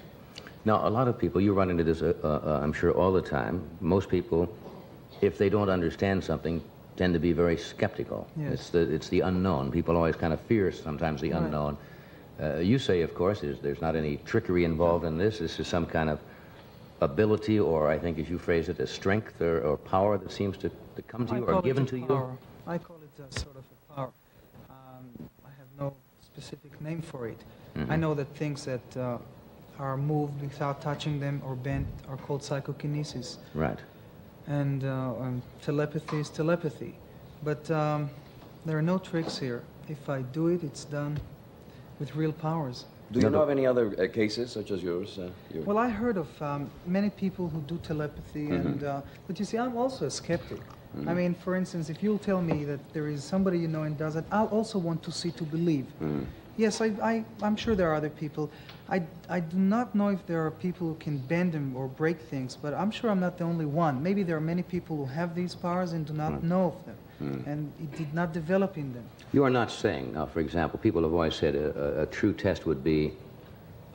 Now, a lot of people, you run into this, I'm sure, all the time. Most people, if they don't understand something, tend to be very skeptical. Yes. It's the unknown. People always kind of fear sometimes the Right. unknown. You say, of course, there's not any trickery involved in this. This is some kind of ability, or I think as you phrase it, a strength or power that seems to come to you or given to you. Power. I call it a sort of a power. I have no specific name for it. Mm-hmm. I know that things that are moved without touching them or bent are called psychokinesis. Right. And telepathy is telepathy. But there are no tricks here. If I do it, it's done with real powers. Do you know of any other cases such as yours? Well, I heard of many people who do telepathy, Mm-hmm. but you see, I'm also a skeptic. I mean, for instance, if you'll tell me that there is somebody you know and does it, I'll also want to see to believe. Mm-hmm. Yes, I'm sure there are other people. I do not know if there are people who can bend them or break things, but I'm sure I'm not the only one. Maybe there are many people who have these powers and do not know of them, and it did not develop in them. You are not saying, now, for example, people have always said a true test would be,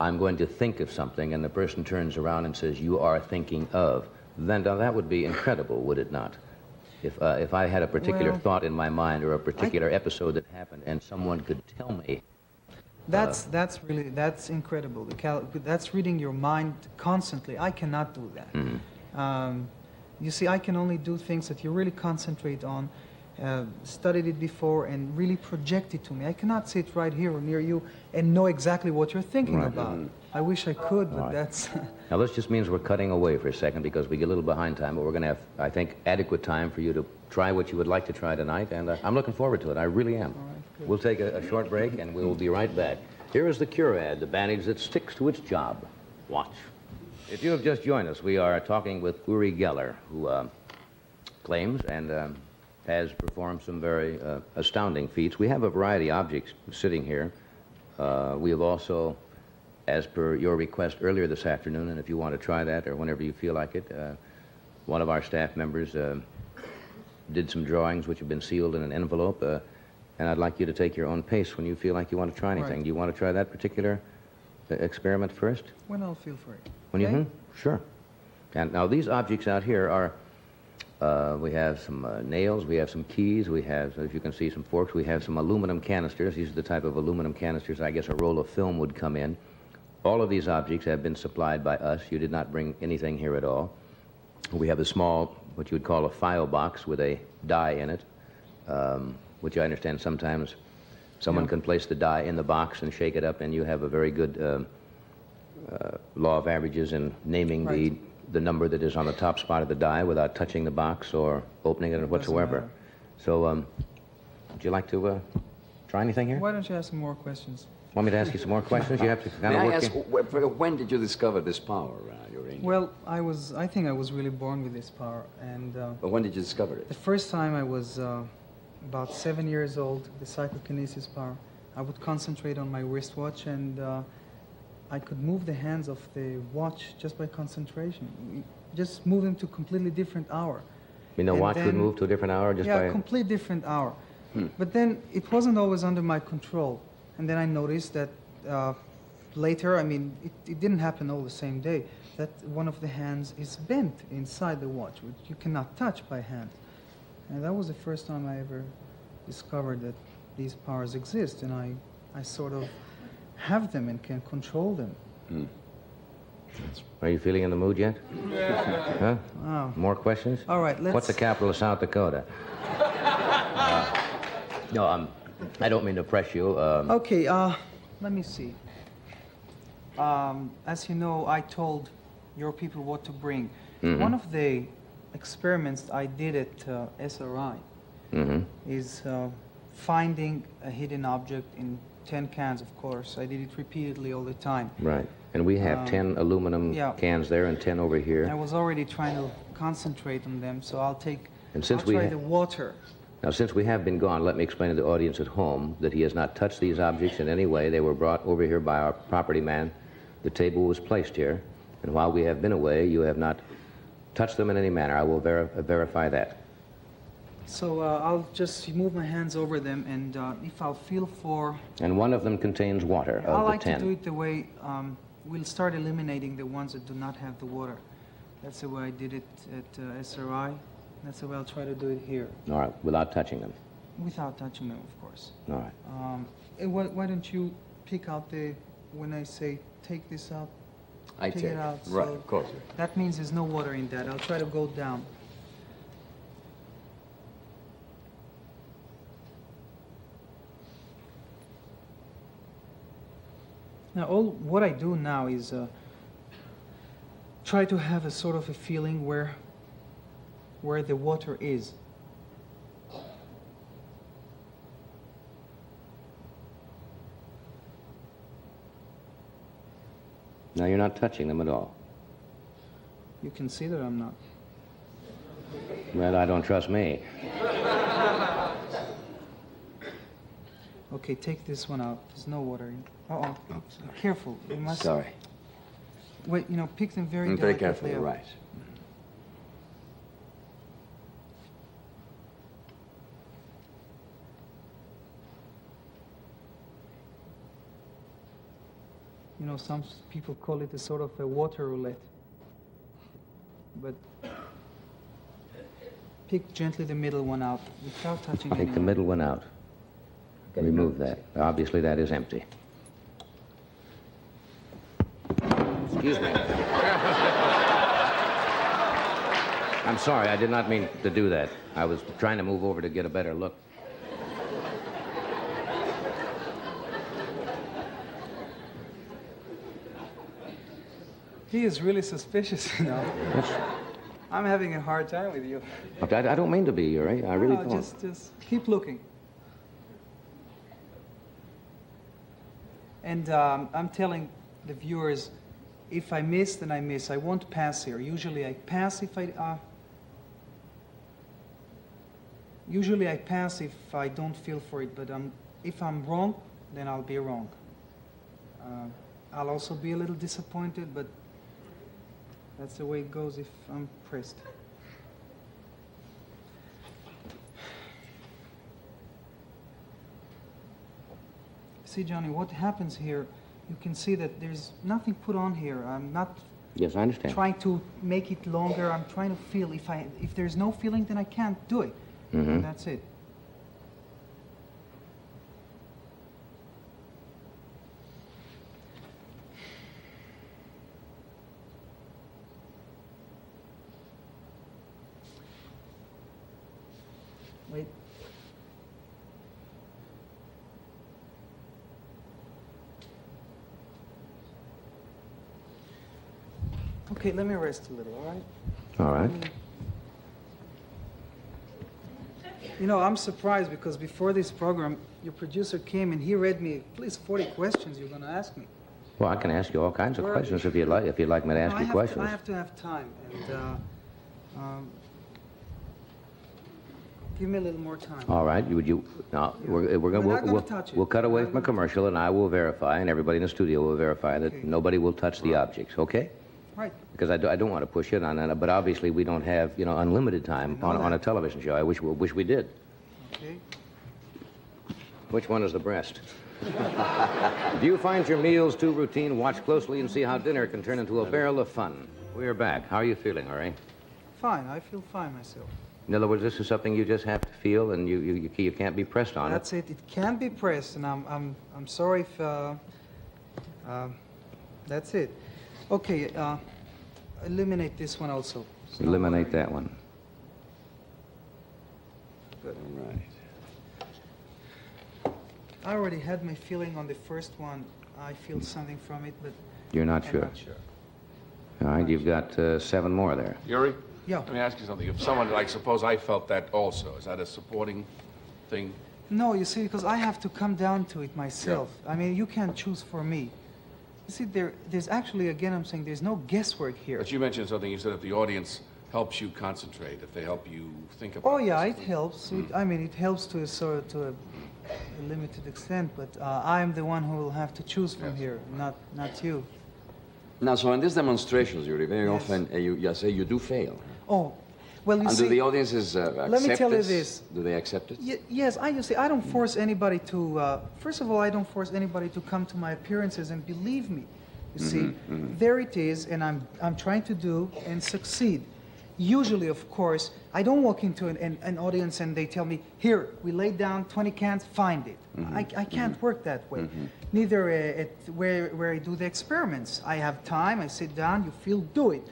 I'm going to think of something, and the person turns around and says, you are thinking of. Then now, that would be incredible, would it not? If I had a particular Well, thought in my mind or a particular episode that happened and someone could tell me, That's incredible. That's reading your mind constantly. I cannot do that. You see, I can only do things that you really concentrate on, studied it before, and really project it to me. I cannot sit right here or near you and know exactly what you're thinking about. I wish I could, but that's... now this just means we're cutting away for a second because we get a little behind time, but we're going to have, I think, adequate time for you to try what you would like to try tonight, and I'm looking forward to it. I really am. All right, good. We'll take a short break, and we'll be right back. Here is the Cure ad, the bandage that sticks to its job. Watch. If you have just joined us, we are talking with Uri Geller, who claims and has performed some very astounding feats. We have a variety of objects sitting here. We have also, as per your request earlier this afternoon, and if you want to try that or whenever you feel like it, one of our staff members did some drawings which have been sealed in an envelope, and I'd like you to take your own pace when you feel like you want to try anything. Right. Do you want to try that particular experiment first? When I'll feel for it. When you Okay? Sure. And now these objects out here are, we have some nails, we have some keys, we have, as you can see, some forks, we have some aluminum canisters. These are the type of aluminum canisters I guess a roll of film would come in. All of these objects have been supplied by us. You did not bring anything here at all. We have a small, what you would call a file box with a die in it, which I understand sometimes someone can place the die in the box and shake it up, and you have a very good law of averages in naming Right. the number that is on the top spot of the die without touching the box or opening it whatsoever. matter. So, would you like to try anything here? Why don't you ask some more questions? Want me to ask you some more questions? You have to kind May of I work ask, in- when did you discover this power, Urania? Well, I think I was really born with this power, and But when did you discover it? the first time I was about 7 years old, the psychokinesis power, I would concentrate on my wristwatch, and I could move the hands of the watch just by concentration. Just move them to a completely different hour. I mean, the And watch would then- move to a different hour just Yeah, by... a complete different hour. But then it wasn't always under my control. And then I noticed that later, I mean, it didn't happen all the same day, that one of the hands is bent inside the watch, which you cannot touch by hand. And that was the first time I ever discovered that these powers exist, and I sort of have them and can control them. Are you feeling in the mood yet? Huh? Wow. More questions? All right, What's the capital of South Dakota? No, I don't mean to press you. Okay, let me see. As you know, I told your people what to bring. One of the experiments I did at SRI is finding a hidden object in 10 cans, of course. I did it repeatedly all the time. Right. And we have 10 aluminum yeah. cans there and 10 over here. I was already trying to concentrate on them, so I'll And since I'll we try ha- the water. Now, since we have been gone, let me explain to the audience at home that he has not touched these objects in any way. They were brought over here by our property man. The table was placed here. And while we have been away, you have not touched them in any manner. I will verify that. So I'll just move my hands over them, and if I'll feel for... And one of them contains water I of the like 10. to do it the way we'll start eliminating the ones that do not have the water. That's the way I did it at SRI. That's the way I'll try to do it here, All right, without touching them. without touching them, of course. All right. And why don't you pick out when I say take this out, I take take it out. Right, so of course. that means there's no water in that. I'll try to go down. Now, what I do now is try to have a sort of a feeling where the water is. Now you're not touching them at all. You can see that I'm not. Well, I don't trust me. Okay, take this one out. There's no water in. Uh-oh. Careful. You must. Sorry. Wait, pick them very I'm very delicately careful, up. right. Some people call it a sort of a water roulette. But pick gently the middle one out without touching Take the anyone. middle one out. Remove that. Obviously, that is empty. Excuse me. I'm sorry, I did not mean to do that. I was trying to move over to get a better look. He is really suspicious, you know. Yes. I'm having a hard time with you. I don't mean to be, Yuri. I really No, don't. just keep looking. And I'm telling the viewers, if I miss, then I miss. I won't pass here. Usually I pass if I... usually I pass if I don't feel for it, but if I'm wrong, then I'll be wrong. I'll also be a little disappointed, but that's the way it goes if I'm pressed. See, Johnny, what happens here, you can see that there's nothing put on here. I'm not Yes, I understand. trying to make it longer. I'm trying to feel. If there's no feeling, then I can't do it. Mm-hmm. And that's it. Wait. Okay, let me rest a little, all right? All right. You know, I'm surprised because before this program, your producer came and he read me at least 40 questions you're going to ask me. Well, I can ask you all kinds of Where- questions if you'd like. If you'd like me to ask No, you questions. I have to have time. And give me a little more time. All right. Now, we're We're gonna not gonna touch it. we'll cut We're away not from a gonna commercial, and I will verify, and everybody in the studio will verify that Okay. nobody will touch the objects. Okay? Right. Because I don't want to push it on that, but obviously we don't have unlimited time I know on a that. television show. I wish we did. Okay. Which one is the breast? Do you find your meals too routine? Watch closely and see how dinner can turn into a barrel of fun. We're back. How are you feeling, Ori? Fine. I feel fine myself. In other words, this is something you just have to feel, and you can't be pressed on That's it. It can be pressed, and I'm sorry if that's it. Okay. Eliminate this one also. It's not Eliminate bothering that one. me. Good. All right. I already had my feeling on the first one. I feel something from it, but You're not I'm sure. not sure. All right, you've got 7 more there. Yuri? Yeah. Let me ask you something. If someone, like, suppose I felt that also, is that a supporting thing? No, you see, because I have to come down to it myself. I mean, you can't choose for me. You see, there's actually, again, I'm saying there's no guesswork here. But you mentioned something. You said if the audience helps you concentrate, if they help you think about Oh yeah, this. it helps. I mean, it helps to a limited extent, but I'm the one who will have to choose from Yes. here, not you. Now, so in these demonstrations, Yuri, very Yes. often you say you do fail. Oh, well, you And see. do the audiences accept let me tell you this. Do they accept it? Yes, you see, I don't force anybody to. First of all, I don't force anybody to come to my appearances and believe me. You see, there it is, and I'm trying to do and succeed. Usually, of course, I don't walk into an audience and they tell me, "Here, we laid down 20 cans, find it." I can't work that way. Neither at where I do the experiments. I have time. I sit down. You feel, do it.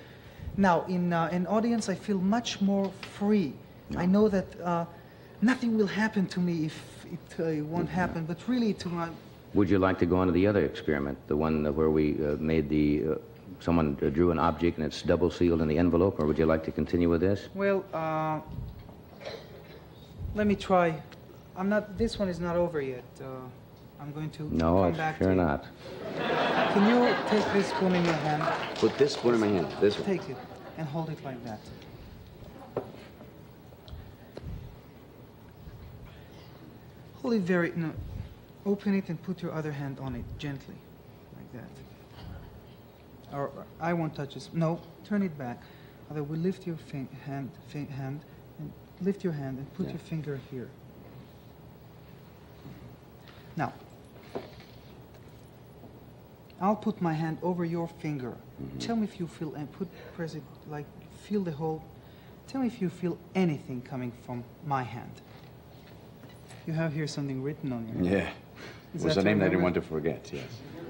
Now, in an audience, I feel much more free. I know that nothing will happen to me if it won't happen, but really to my... Would you like to go on to the other experiment, the one where we made the... someone drew an object and it's double sealed in the envelope, or would you like to continue with this? Well, let me try. This one is not over yet. I'm going to No, come I'm back sure to it. not. Can you take this spoon in your hand? Put this spoon in my hand. This one. Take it and hold it like that. Hold it no, open it and put your other hand on it gently, like that. Or I won't touch this. No, turn it back. Otherwise, we lift your hand, and lift your hand and put your finger here. Now, I'll put my hand over your finger. Tell me if you feel, and press it like, feel the whole, Tell me if you feel anything coming from my hand. You have here something written on your hand. Yeah. Is It was that a name that I remember? didn't want to forget, yes.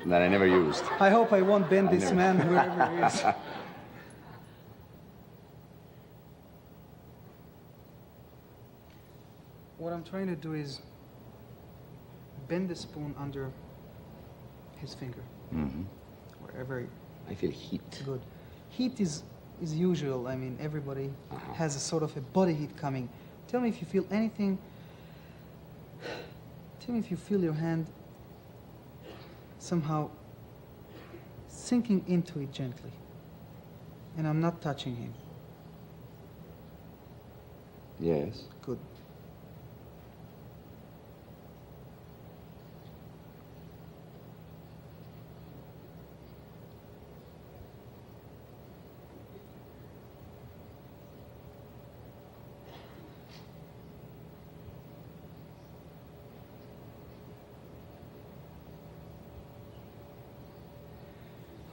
That I never used. I hope I won't bend this never- man, whoever he is. What I'm trying to do is bend the spoon under his finger, wherever it I feel heat. good. Heat is usual. I mean, everybody has a sort of a body heat coming. Tell me if you feel anything. Tell me if you feel your hand somehow sinking into it gently. And I'm not touching him. Yes. Good.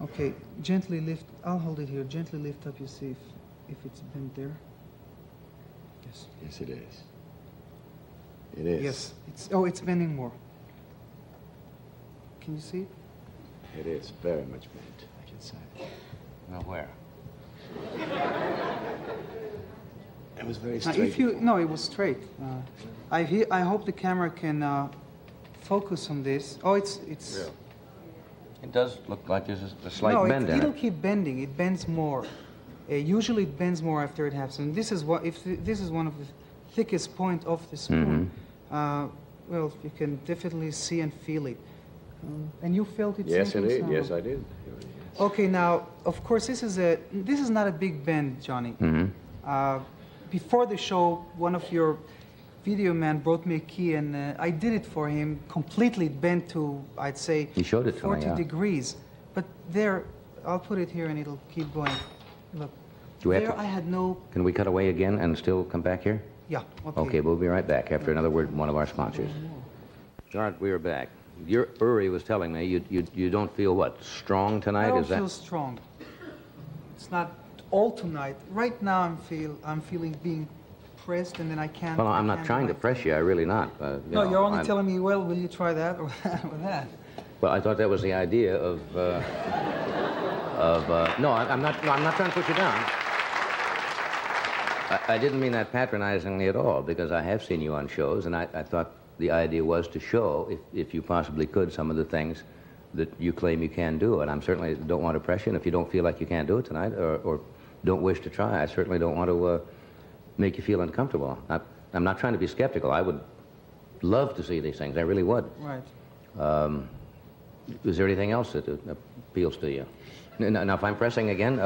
Okay, gently lift. I'll hold it here. Gently lift up. You see if it's bent there. Yes. Yes, it is. It is. Yes. It's bending more. Can you see it? It is very much bent, I can say. Well, where? It was very Now, straight. if you no, it was straight. I hope the camera can focus on this. Oh, it's. It does look like there's a slight No, bend in it'll it. keep bending. It bends more. Usually, it bends more after it happens. And this is what if this is one of the thickest point of the spoon. Well, you can definitely see and feel it. And you felt it. Yes, I sinking did. sound? Yes, I did. Okay, now, of course, this is not a big bend, Johnny. Before the show, one of your video men brought me a key, and I did it for him, completely bent to, I'd say, He showed it to me, 40 yeah. degrees. But there, I'll put it here, and it'll keep going. Look, Do we have there to- I had no, Can we cut away again and still come back here? yeah, Okay, we'll be right back after another word from one of our sponsors. All right, we are back. Uri was telling me you don't feel what, strong I tonight? don't Is that? feel strong. It's not all tonight. Right now, I'm feeling being pressed, and then I can't. Well, I'm I not can't trying do to my press thing. you. I really not. No, you're only telling me, well, will you try that or that or that? Well, I thought that was the idea of. No, I'm not. No, I'm not trying to put you down. I didn't mean that patronizingly at all, because I have seen you on shows, and I thought the idea was to show, if you possibly could, some of the things that you claim you can do. And I'm certainly don't want to press you. And if you don't feel like you can do it tonight, or don't wish to try, I certainly don't want to make you feel uncomfortable. I'm not trying to be skeptical. I would love to see these things. I really would. Right. Is there anything else that appeals to you? Now, if I'm pressing again,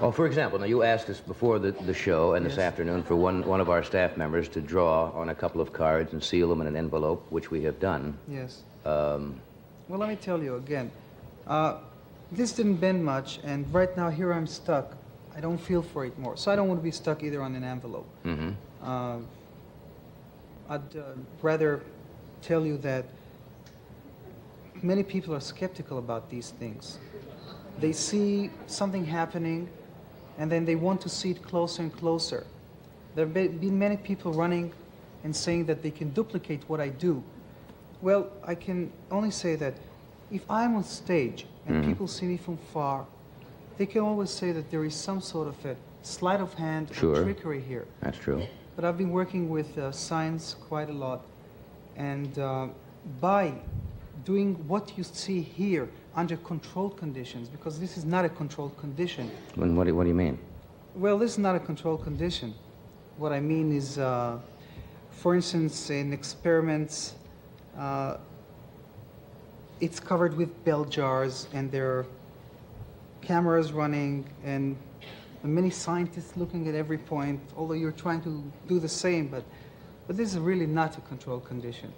well, for example, now you asked us before the show and this afternoon for one of our staff members to draw on a couple of cards and seal them in an envelope, which we have done. Yes. Well, let me tell you again. This didn't bend much, and right now here I'm stuck. I don't feel for it more, so I don't want to be stuck either on an envelope. I'd rather tell you that many people are skeptical about these things. They see something happening, and then they want to see it closer and closer. There have been many people running and saying that they can duplicate what I do. Well, I can only say that if I'm on stage and people see me from far, they can always say that there is some sort of a sleight of hand Sure. or trickery here. That's true. But I've been working with science quite a lot, and by doing what you see here under controlled conditions, because this is not a controlled condition. And what do you mean? Well, this is not a controlled condition. What I mean is, for instance, in experiments, it's covered with bell jars, and there are cameras running, and many scientists looking at every point, although you're trying to do the same, but this is really not a controlled condition.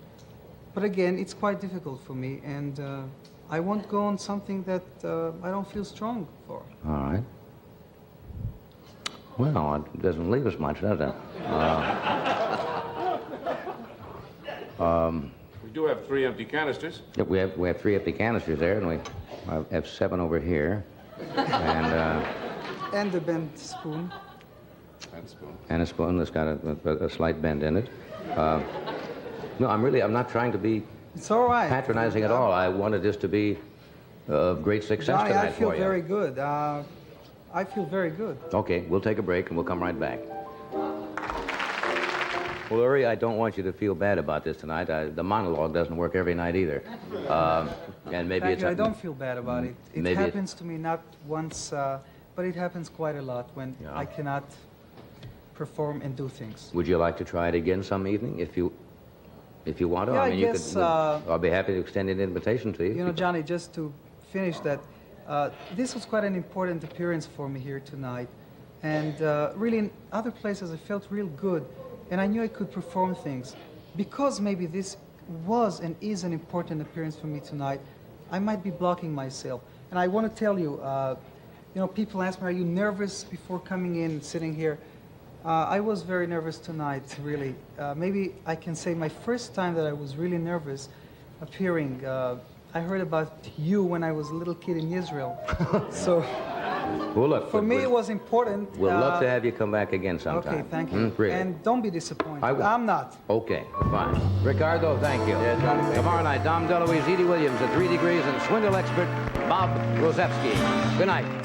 But again, it's quite difficult for me, and I won't go on something that I don't feel strong for. All right. Well, it doesn't leave us much, does it? We do have 3 empty canisters. Yeah, we have 3 empty canisters there, and we have 7 over here. And And the bent spoon. And spoon. And a spoon that's got a slight bend in it. No, I'm not trying to be It's all right. patronizing at all. I wanted this to be of great success Johnny, tonight I feel for you. very good. I feel very good. Okay, we'll take a break and we'll come right back. Well, Uri, I don't want you to feel bad about this tonight. The monologue doesn't work every night either. And maybe Thank it's... you. I don't feel bad about it. It maybe happens to me not once, but it happens quite a lot when Yeah. I cannot perform and do things. Would you like to try it again some evening if you want to? Yeah, I mean, guess, I'll be happy to extend an invitation to you. You know, Johnny, just to finish that, this was quite an important appearance for me here tonight. And really, in other places, I felt real good. And I knew I could perform things. Because maybe this was and is an important appearance for me tonight, I might be blocking myself. And I want to tell you, you know, people ask me, are you nervous before coming in and sitting here? I was very nervous tonight, really. Maybe I can say my first time that I was really nervous appearing. I heard about you when I was a little kid in Israel. So Well, look, for me, it was important. We'll love to have you come back again sometime. Okay, thank you. Really? And don't be disappointed. I won't. I'm not. Okay, fine. Ricardo, thank you. Yeah, Johnny, thank Tomorrow night, Dom DeLuise, Edie Williams, the 3 Degrees, and swindle expert Bob Rosevsky. Good night.